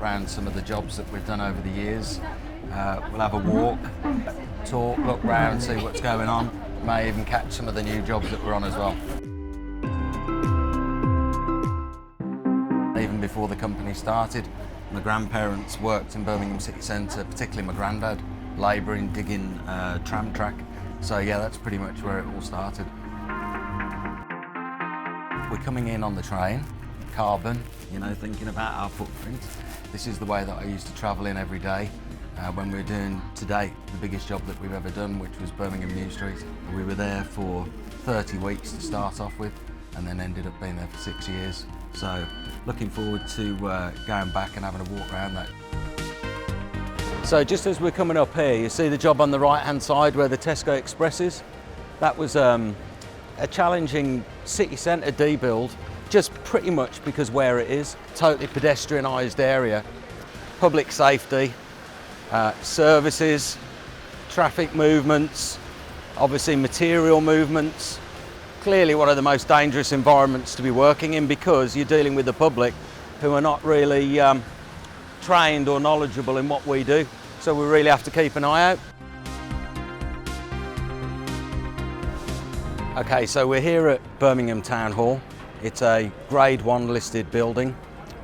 around some of the jobs that we've done over the years. We'll have a walk, talk, look round, see what's going on. May even catch some of the new jobs that we're on as well. Even before the company started, my grandparents worked in Birmingham city centre, particularly my granddad, labouring, digging tram track. So yeah, that's pretty much where it all started. We're coming in on the train, carbon, you know, thinking about our footprint. This is the way that I used to travel in every day when we were doing, to date, the biggest job that we've ever done, which was Birmingham New Street. We were there for 30 weeks to start off with, and then ended up being there for 6 years. So looking forward to going back and having a walk around that. So just as we're coming up here, you see the job on the right hand side where the Tesco Express is? That was a challenging city centre debuild, just pretty much because where it is. Totally pedestrianised area, public safety, services, traffic movements, obviously material movements. Clearly one of the most dangerous environments to be working in because you're dealing with the public who are not really trained or knowledgeable in what we do. So we really have to keep an eye out. Okay, so we're here at Birmingham Town Hall. It's a Grade 1 listed building,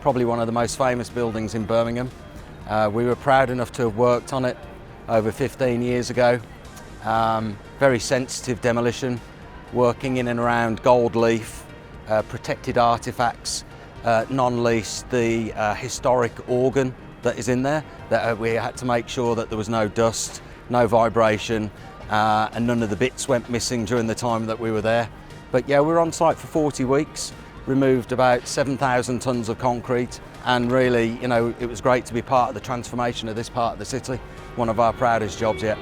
probably one of the most famous buildings in Birmingham. We were proud enough to have worked on it over 15 years ago. Very sensitive demolition, working in and around gold leaf, protected artefacts, non-least the historic organ that is in there, that we had to make sure that there was no dust, no vibration, and none of the bits went missing during the time that we were there. But yeah, we were on site for 40 weeks, removed about 7,000 tonnes of concrete, and really, you know, it was great to be part of the transformation of this part of the city. One of our proudest jobs yet.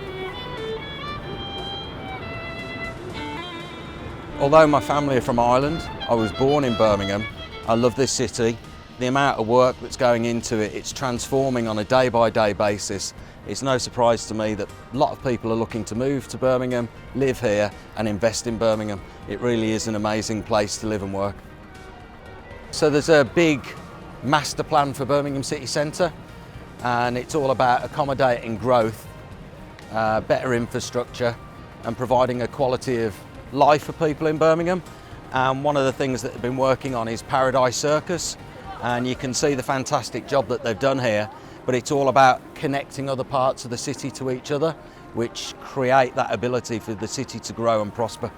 Although my family are from Ireland, I was born in Birmingham. I love this city. The amount of work that's going into it, it's transforming on a day-by-day basis. It's no surprise to me that a lot of people are looking to move to Birmingham, live here and invest in Birmingham. It really is an amazing place to live and work. So there's a big master plan for Birmingham city centre, and it's all about accommodating growth, better infrastructure and providing a quality of life for people in Birmingham. And one of the things that they've been working on is Paradise Circus, and you can see the fantastic job that they've done here, but it's all about connecting other parts of the city to each other, which create that ability for the city to grow and prosper.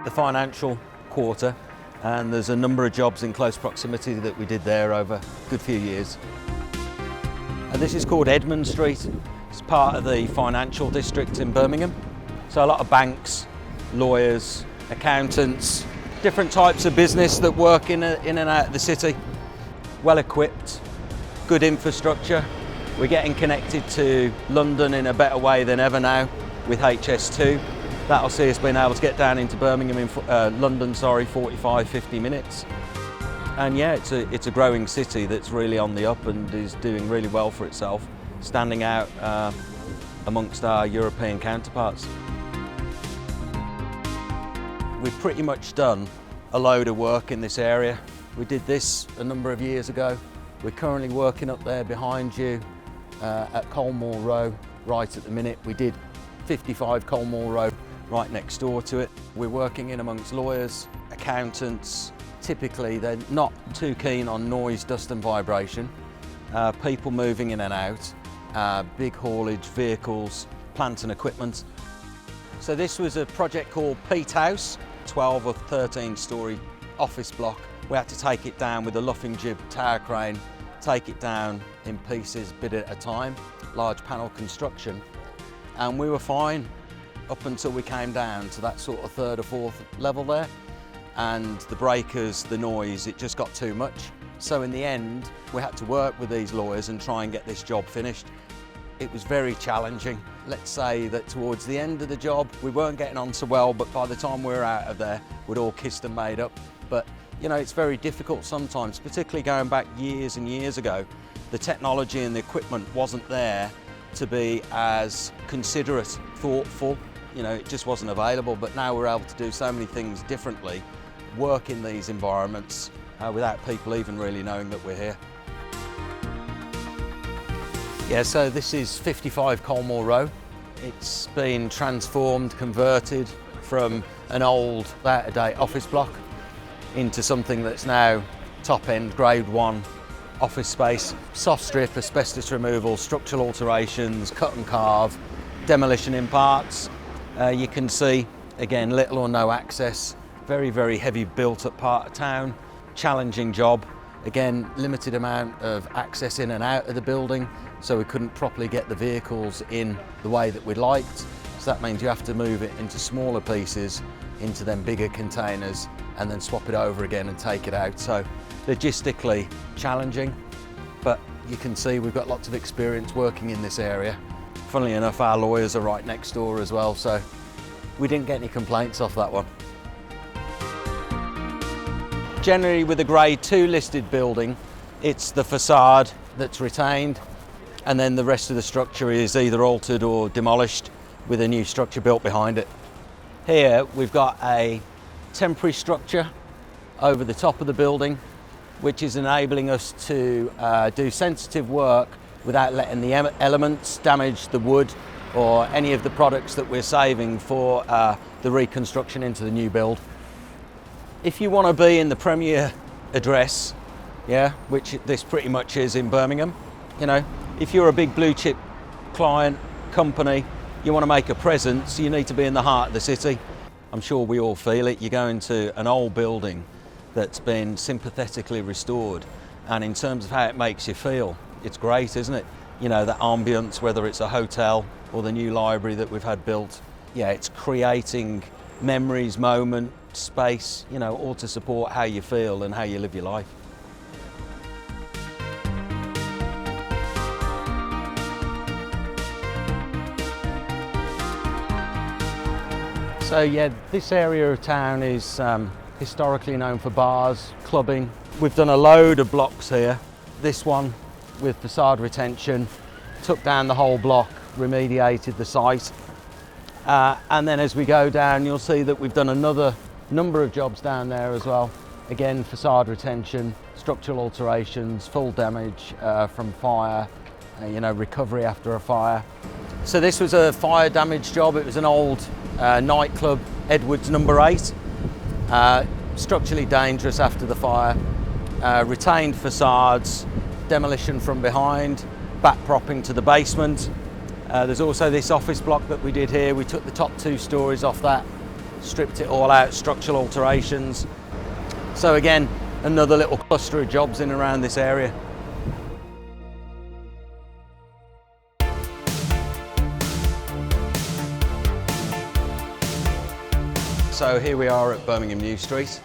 The financial quarter, and there's a number of jobs in close proximity that we did there over a good few years. And this is called Edmund Street. It's part of the financial district in Birmingham. So a lot of banks, lawyers, accountants, different types of business that work in and out of the city. Well equipped, good infrastructure. We're getting connected to London in a better way than ever now with HS2. That'll see us being able to get down into Birmingham in London, 45, 50 minutes. And yeah, it's a growing city that's really on the up and is doing really well for itself, standing out amongst our European counterparts. We've pretty much done a load of work in this area. We did this a number of years ago. We're currently working up there behind you at Colmore Row right at the minute. We did 55 Colmore Row right next door to it. We're working in amongst lawyers, accountants. Typically they're not too keen on noise, dust and vibration. People moving in and out, big haulage, vehicles, plant and equipment. So this was a project called Pete House, 12 or 13 storey office block. We had to take it down with a luffing jib tower crane, take it down in pieces, bit at a time, large panel construction. And we were fine up until we came down to that sort of third or fourth level there. And the breakers, the noise, it just got too much. So in the end, we had to work with these lawyers and try and get this job finished. It was very challenging. Let's say that towards the end of the job, we weren't getting on so well, but by the time we were out of there, we'd all kissed and made up. But you know, it's very difficult sometimes, particularly going back years and years ago. The technology and the equipment wasn't there to be as considerate, thoughtful. You know, it just wasn't available, but now we're able to do so many things differently, work in these environments without people even really knowing that we're here. Yeah, so this is 55 Colmore Row. It's been transformed, converted from an old, out-of-date office block into something that's now top-end, grade 1 office space. Soft strip, asbestos removal, structural alterations, cut and carve, demolition in parts. You can see, again, little or no access. Very, very heavy built-up part of town. Challenging job. Again, limited amount of access in and out of the building, so we couldn't properly get the vehicles in the way that we'd liked. So that means you have to move it into smaller pieces, into them bigger containers, and then swap it over again and take it out. So logistically challenging, but you can see we've got lots of experience working in this area. Funnily enough, our lawyers are right next door as well, so we didn't get any complaints off that one. Generally, with a grade 2 listed building, it's the facade that's retained, and then the rest of the structure is either altered or demolished with a new structure built behind it. Here we've got a temporary structure over the top of the building, which is enabling us to do sensitive work without letting the elements damage the wood or any of the products that we're saving for the reconstruction into the new build. If you want to be in the premier address, yeah, which this pretty much is in Birmingham, you know, if you're a big blue chip client, company, you want to make a presence, you need to be in the heart of the city. I'm sure we all feel it. You go into an old building that's been sympathetically restored, and in terms of how it makes you feel, it's great, isn't it? You know, that ambience, whether it's a hotel or the new library that we've had built. Yeah, it's creating memories, moment, space, you know, all to support how you feel and how you live your life. So yeah, this area of town is historically known for bars, clubbing. We've done a load of blocks here. This one with facade retention, took down the whole block, remediated the site. And then as we go down, you'll see that we've done another number of jobs down there as well. Again, facade retention, structural alterations, full damage from fire, you know, recovery after a fire. So this was a fire damage job. It was an old nightclub, Edwards number 8. Structurally dangerous after the fire. Retained facades, demolition from behind, back propping to the basement. There's also this office block that we did here. We took the top 2 stories off that, stripped it all out, structural alterations. So again, another little cluster of jobs in and around this area. So here we are at Birmingham New Street,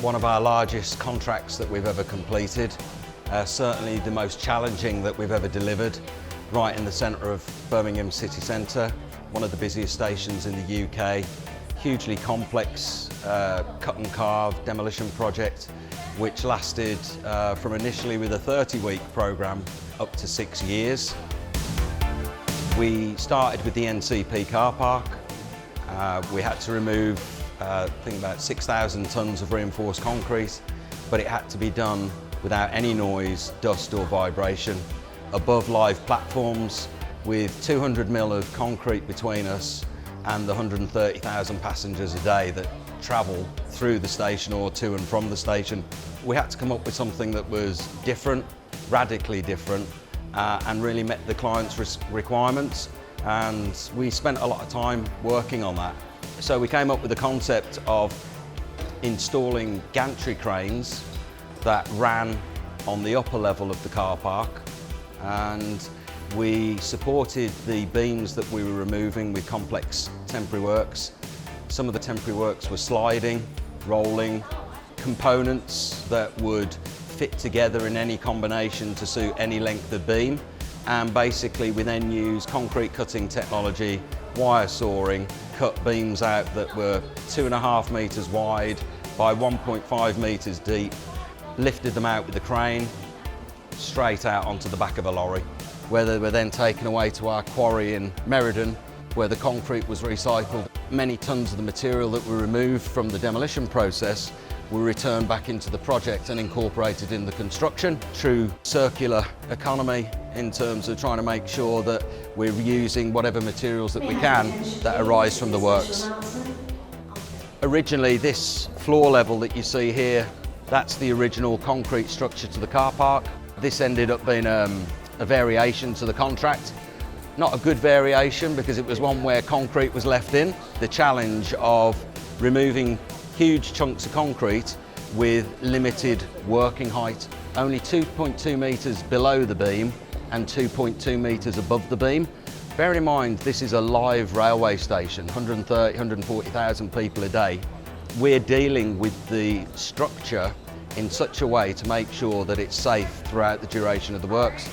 one of our largest contracts that we've ever completed, certainly the most challenging that we've ever delivered, right in the centre of Birmingham city centre, one of the busiest stations in the UK, hugely complex cut and carve demolition project, which lasted from initially with a 30-week programme up to 6 years. We started with the NCP car park. We had to remove I think about 6,000 tonnes of reinforced concrete, but it had to be done without any noise, dust or vibration, above live platforms with 200 mil of concrete between us and the 130,000 passengers a day that travel through the station or to and from the station. We had to come up with something that was different, radically different, and really met the client's requirements, and we spent a lot of time working on that. So we came up with the concept of installing gantry cranes that ran on the upper level of the car park, and we supported the beams that we were removing with complex temporary works. Some of the temporary works were sliding, rolling, components that would fit together in any combination to suit any length of beam, and basically we then used concrete cutting technology, wire sawing, cut beams out that were 2.5 metres wide by 1.5 metres deep, lifted them out with the crane, straight out onto the back of a lorry, where they were then taken away to our quarry in Meriden, where the concrete was recycled. Many tonnes of the material that were removed from the demolition process were returned back into the project and incorporated in the construction. True circular economy in terms of trying to make sure that we're using whatever materials that we can that arise from the works. Originally, this floor level that you see here, that's the original concrete structure to the car park. This ended up being a variation to the contract. Not a good variation because it was one where concrete was left in. The challenge of removing huge chunks of concrete with limited working height, only 2.2 metres below the beam and 2.2 metres above the beam. Bear in mind, this is a live railway station, 130, 140,000 people a day. We're dealing with the structure in such a way to make sure that it's safe throughout the duration of the works.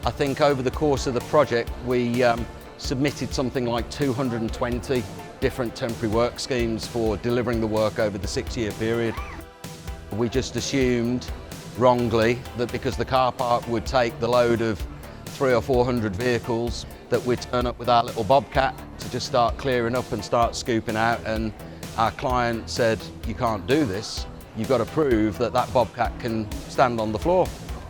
I think over the course of the project, we submitted something like 220 different temporary work schemes for delivering the work over the 6-year period. We just assumed, wrongly, that because the car park would take the load of 300 or 400 vehicles, that we'd turn up with our little bobcat to just start clearing up and start scooping out, and our client said, "You can't do this, you've got to prove that that bobcat can stand on the floor."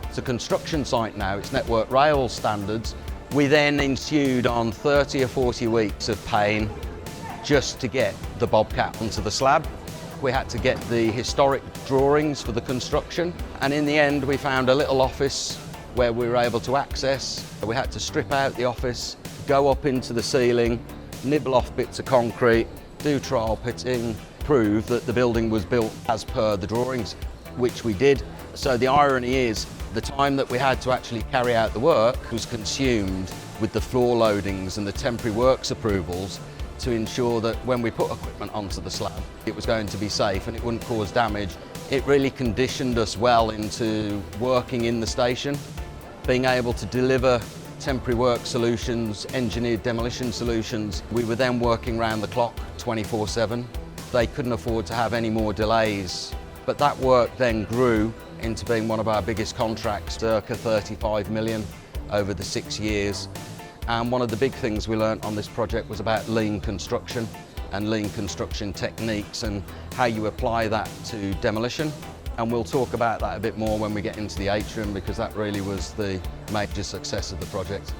It's a construction site now, it's Network Rail standards. We then ensued on 30 or 40 weeks of pain just to get the bobcat onto the slab. We had to get the historic drawings for the construction, and in the end we found a little office where we were able to access. We had to strip out the office, go up into the ceiling, nibble off bits of concrete, do trial pitting, prove that the building was built as per the drawings, which we did. So the irony is, the time that we had to actually carry out the work was consumed with the floor loadings and the temporary works approvals to ensure that when we put equipment onto the slab, it was going to be safe and it wouldn't cause damage. It really conditioned us well into working in the station, being able to deliver temporary work solutions, engineered demolition solutions. We were then working round the clock, 24/7. They couldn't afford to have any more delays. But that work then grew into being one of our biggest contracts, circa 35 million over the 6 years. And one of the big things we learnt on this project was about lean construction and lean construction techniques and how you apply that to demolition. And we'll talk about that a bit more when we get into the atrium, because that really was the major success of the project.